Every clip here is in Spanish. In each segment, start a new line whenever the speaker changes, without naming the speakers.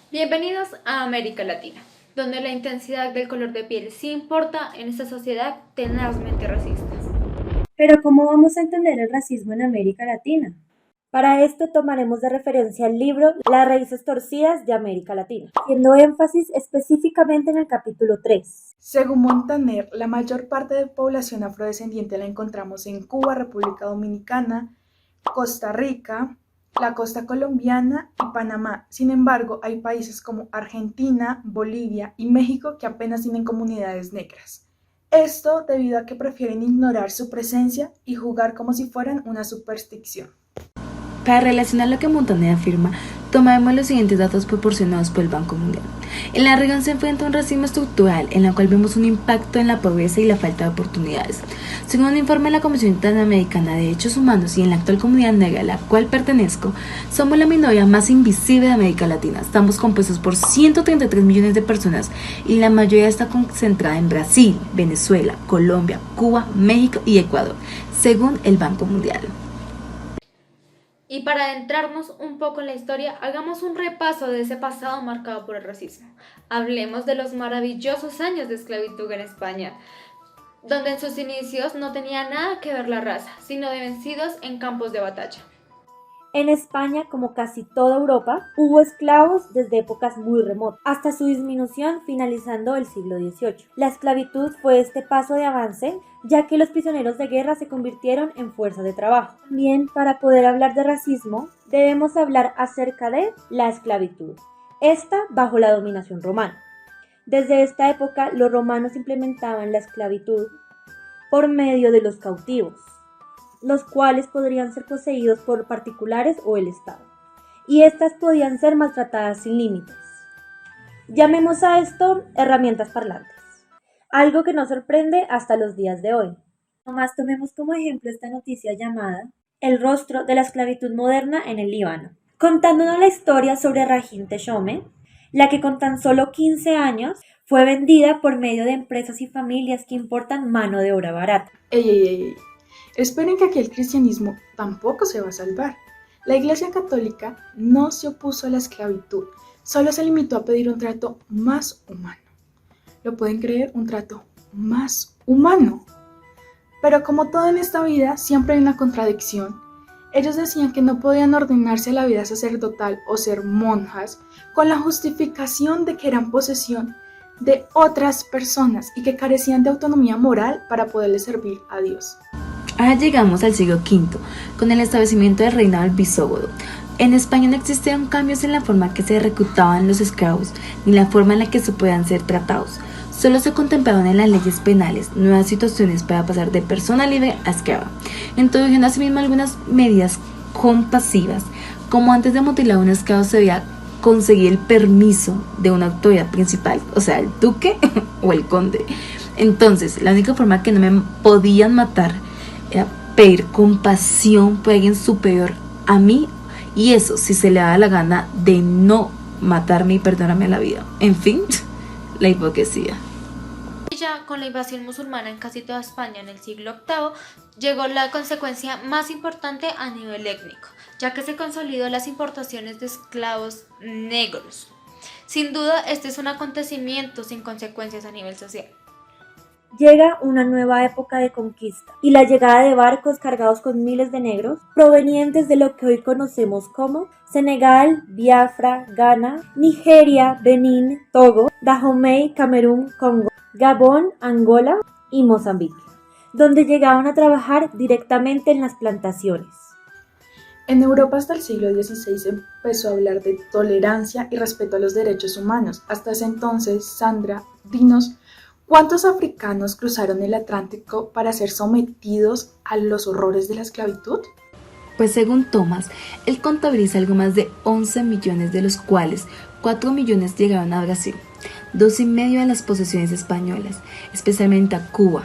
Bienvenidos a América Latina, donde la intensidad del color de piel sí importa en esta sociedad tenazmente racista.
Pero ¿cómo vamos a entender el racismo en América Latina? Para esto tomaremos de referencia el libro Las raíces torcidas de América Latina, haciendo énfasis específicamente en el capítulo 3.
Según Montaner, la mayor parte de población afrodescendiente la encontramos en Cuba, República Dominicana, Costa Rica, la costa colombiana y Panamá. Sin embargo, hay países como Argentina, Bolivia y México que apenas tienen comunidades negras. Esto debido a que prefieren ignorar su presencia y jugar como si fueran una superstición.
Para relacionar lo que Montaner afirma, tomaremos los siguientes datos proporcionados por el Banco Mundial. En la región se enfrenta un racismo estructural, en la cual vemos un impacto en la pobreza y la falta de oportunidades. Según un informe de la Comisión Interamericana de Derechos Humanos y en la actual comunidad negra a la cual pertenezco, somos la minoría más invisible de América Latina. Estamos compuestos por 133 millones de personas y la mayoría está concentrada en Brasil, Venezuela, Colombia, Cuba, México y Ecuador, según el Banco Mundial.
Y para adentrarnos un poco en la historia, hagamos un repaso de ese pasado marcado por el racismo. Hablemos de los maravillosos años de esclavitud en España, donde en sus inicios no tenía nada que ver la raza, sino de vencidos en campos de batalla.
En España, como casi toda Europa, hubo esclavos desde épocas muy remotas, hasta su disminución finalizando el siglo XVIII. La esclavitud fue este paso de avance, ya que los prisioneros de guerra se convirtieron en fuerza de trabajo. También, para poder hablar de racismo, debemos hablar acerca de la esclavitud, esta bajo la dominación romana. Desde esta época, los romanos implementaban la esclavitud por medio de los cautivos, los cuales podrían ser poseídos por particulares o el Estado, y estas podían ser maltratadas sin límites. Llamemos a esto herramientas parlantes, algo que nos sorprende hasta los días de hoy. Nomás tomemos como ejemplo esta noticia llamada El rostro de la esclavitud moderna en el Líbano, contándonos la historia sobre Rahim Teshome, la que con tan solo 15 años fue vendida por medio de empresas y familias que importan mano de obra barata.
¡Ey! Esperen que aquí el cristianismo tampoco se va a salvar. La Iglesia Católica no se opuso a la esclavitud, solo se limitó a pedir un trato más humano. ¿Lo pueden creer? Un trato más humano. Pero como todo en esta vida, siempre hay una contradicción. Ellos decían que no podían ordenarse a la vida sacerdotal o ser monjas con la justificación de que eran posesión de otras personas y que carecían de autonomía moral para poderle servir a Dios.
Ahora llegamos al siglo V, con el establecimiento del reinado del Visigodo. En España no existieron cambios en la forma que se reclutaban los esclavos, ni la forma en la que se podían ser tratados. Solo se contemplaban en las leyes penales nuevas situaciones para pasar de persona libre a esclava. Introdujeron asimismo algunas medidas compasivas, como antes de mutilar a un esclavo se debía conseguir el permiso de una autoridad principal, o sea, el duque o el conde. Entonces, la única forma que no me podían matar era pedir compasión por alguien superior a mí, y eso si se le daba la gana de no matarme y perdonarme la vida. En fin, la hipocresía.
Ya con la invasión musulmana en casi toda España en el siglo VIII, llegó la consecuencia más importante a nivel étnico, ya que se consolidó las importaciones de esclavos negros. Sin duda, este es un acontecimiento sin consecuencias a nivel social.
Llega una nueva época de conquista y la llegada de barcos cargados con miles de negros provenientes de lo que hoy conocemos como Senegal, Biafra, Ghana, Nigeria, Benín, Togo, Dahomey, Camerún, Congo, Gabón, Angola y Mozambique, donde llegaban a trabajar directamente en las plantaciones.
En Europa hasta el siglo XVI se empezó a hablar de tolerancia y respeto a los derechos humanos. Hasta ese entonces, Sandra, dinos, ¿cuántos africanos cruzaron el Atlántico para ser sometidos a los horrores de la esclavitud?
Pues según Thomas, él contabiliza algo más de 11 millones, de los cuales 4 millones llegaron a Brasil, 2,5 a las posesiones españolas, especialmente a Cuba,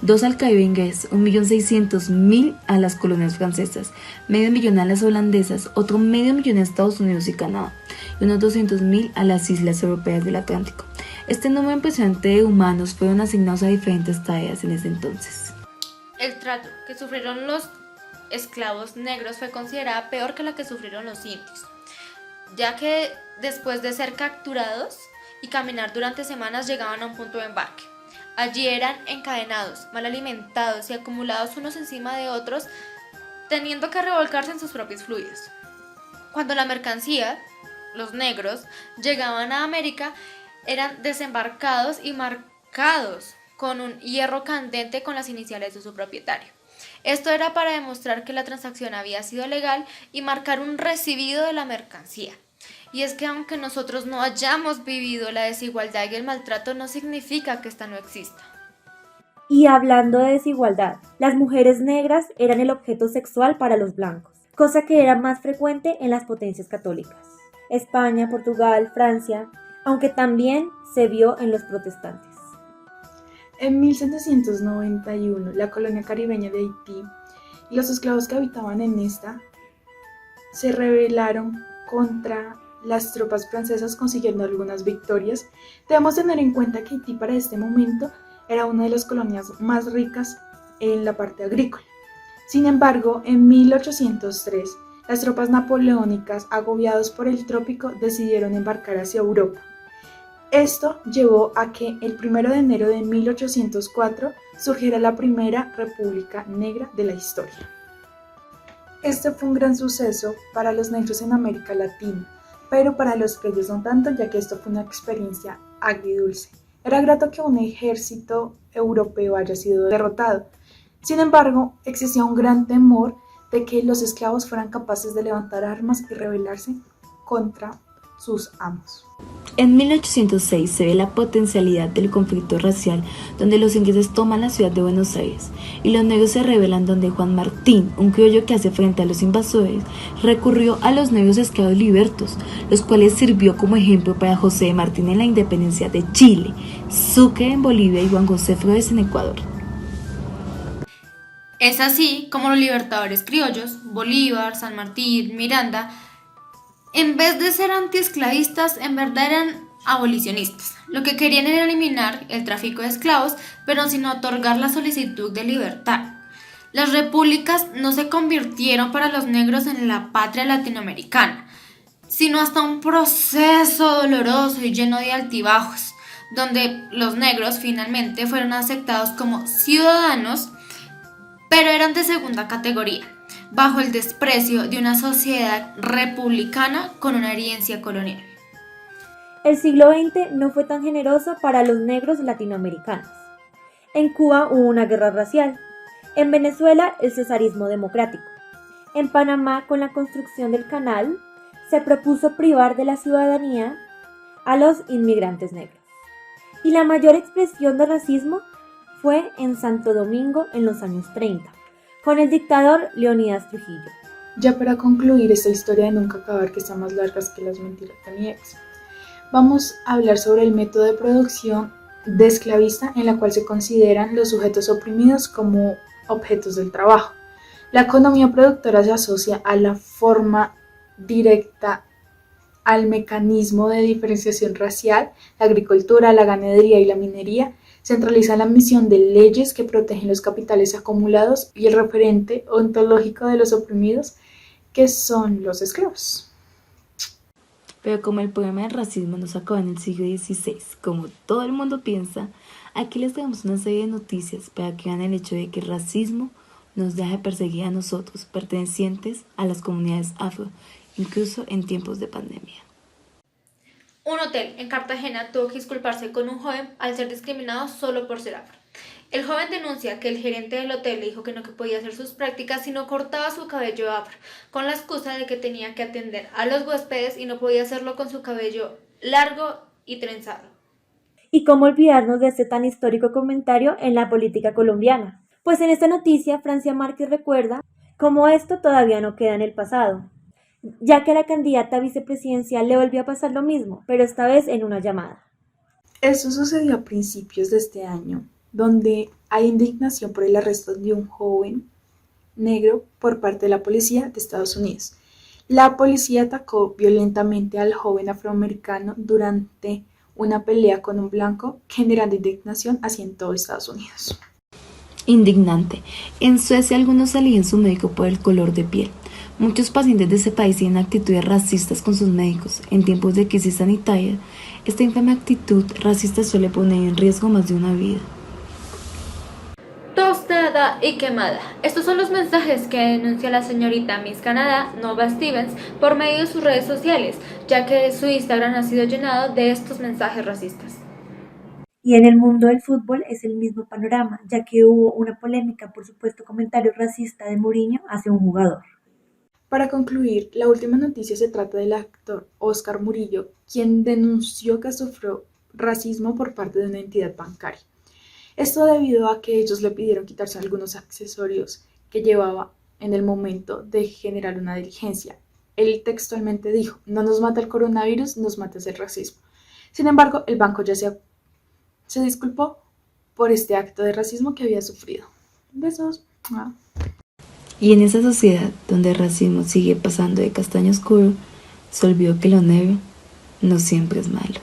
2 al Caribe inglés, 1.600.000 a las colonias francesas, medio millón a las holandesas, otro medio millón a Estados Unidos y Canadá, y unos 200.000 a las islas europeas del Atlántico. Este número impresionante de humanos fueron asignados a diferentes tareas en ese entonces.
El trato que sufrieron los esclavos negros fue considerada peor que la que sufrieron los indios. ya que después de ser capturados y caminar durante semanas llegaban a un punto de embarque. Allí eran encadenados, mal alimentados y acumulados unos encima de otros, teniendo que revolcarse en sus propios fluidos. Cuando la mercancía, los negros, llegaban a América, eran desembarcados y marcados con un hierro candente con las iniciales de su propietario. Esto era para demostrar que la transacción había sido legal y marcar un recibido de la mercancía. Y es que aunque nosotros no hayamos vivido la desigualdad y el maltrato, no significa que esta no exista.
Y hablando de desigualdad, las mujeres negras eran el objeto sexual para los blancos, cosa que era más frecuente en las potencias católicas, España, Portugal, Francia, aunque también se vio en los protestantes.
En 1791, la colonia caribeña de Haití y los esclavos que habitaban en esta se rebelaron contra las tropas francesas, consiguiendo algunas victorias. Debemos tener en cuenta que Haití para este momento era una de las colonias más ricas en la parte agrícola. Sin embargo, en 1803, las tropas napoleónicas, agobiados por el trópico, decidieron embarcar hacia Europa. Esto llevó a que el 1 de enero de 1804 surgiera la primera República Negra de la historia. Este fue un gran suceso para los negros en América Latina, pero para los criollos no tanto, ya que esto fue una experiencia agridulce. Era grato que un ejército europeo haya sido derrotado. Sin embargo, existía un gran temor de que los esclavos fueran capaces de levantar armas y rebelarse contra sus amos.
En 1806 se ve la potencialidad del conflicto racial, donde los ingleses toman la ciudad de Buenos Aires y los negros se rebelan, donde Juan Martín, un criollo que hace frente a los invasores, recurrió a los negros esclavos libertos, los cuales sirvió como ejemplo para José de Martín en la independencia de Chile, Sucre en Bolivia y Juan José Flores en Ecuador.
Es así como los libertadores criollos, Bolívar, San Martín, Miranda, en vez de ser antiesclavistas, en verdad eran abolicionistas. Lo que querían era eliminar el tráfico de esclavos, pero sin otorgar la solicitud de libertad. Las repúblicas no se convirtieron para los negros en la patria latinoamericana, sino hasta un proceso doloroso y lleno de altibajos, donde los negros finalmente fueron aceptados como ciudadanos, pero eran de segunda categoría, bajo el desprecio de una sociedad republicana con una herencia colonial.
El siglo XX no fue tan generoso para los negros latinoamericanos. En Cuba hubo una guerra racial, en Venezuela el cesarismo democrático, en Panamá con la construcción del canal se propuso privar de la ciudadanía a los inmigrantes negros. Y la mayor expresión de racismo fue en Santo Domingo en los años 30. Con el dictador Leonidas Trujillo.
Ya para concluir esta historia de nunca acabar, que está más larga que las mentiras de mi ex, vamos a hablar sobre el método de producción de esclavista, en la cual se consideran los sujetos oprimidos como objetos del trabajo. La economía productora se asocia a la forma directa al mecanismo de diferenciación racial, la agricultura, la ganadería y la minería. Centraliza la misión de leyes que protegen los capitales acumulados y el referente ontológico de los oprimidos, que son los esclavos.
Pero como el problema del racismo no se acabó en el siglo XVI, como todo el mundo piensa, aquí les damos una serie de noticias para que vean el hecho de que el racismo nos deja de perseguir a nosotros, pertenecientes a las comunidades afro, incluso en tiempos de pandemia.
Un hotel en Cartagena tuvo que disculparse con un joven al ser discriminado solo por ser afro. El joven denuncia que el gerente del hotel le dijo que no podía hacer sus prácticas si no cortaba su cabello afro, con la excusa de que tenía que atender a los huéspedes y no podía hacerlo con su cabello largo y trenzado.
¿Y cómo olvidarnos de este tan histórico comentario en la política colombiana? Pues en esta noticia Francia Márquez recuerda cómo esto todavía no queda en el pasado, ya que a la candidata vicepresidencial le volvió a pasar lo mismo, pero esta vez en una llamada.
Eso sucedió a principios de este año, donde hay indignación por el arresto de un joven negro por parte de la policía de Estados Unidos. La policía atacó violentamente al joven afroamericano durante una pelea con un blanco, generando indignación hacia en todo Estados Unidos.
Indignante. En Suecia algunos eligen su médico por el color de piel. Muchos pacientes de ese país tienen actitudes racistas con sus médicos. En tiempos de crisis sanitaria, esta infame actitud racista suele poner en riesgo más de una vida.
Tostada y quemada. Estos son los mensajes que denuncia la señorita Miss Canadá, Nova Stevens, por medio de sus redes sociales, ya que su Instagram ha sido llenado de estos mensajes racistas.
Y en el mundo del fútbol es el mismo panorama, ya que hubo una polémica por supuesto comentario racista de Mourinho hacia un jugador.
Para concluir, la última noticia se trata del actor Óscar Murillo, quien denunció que sufrió racismo por parte de una entidad bancaria. Esto debido a que ellos le pidieron quitarse algunos accesorios que llevaba en el momento de generar una diligencia. Él textualmente dijo: "No nos mata el coronavirus, nos mata el racismo". Sin embargo, el banco ya se disculpó por este acto de racismo que había sufrido. Besos.
Y en esa sociedad donde el racismo sigue pasando de castaño oscuro, se olvidó que lo negro no siempre es malo.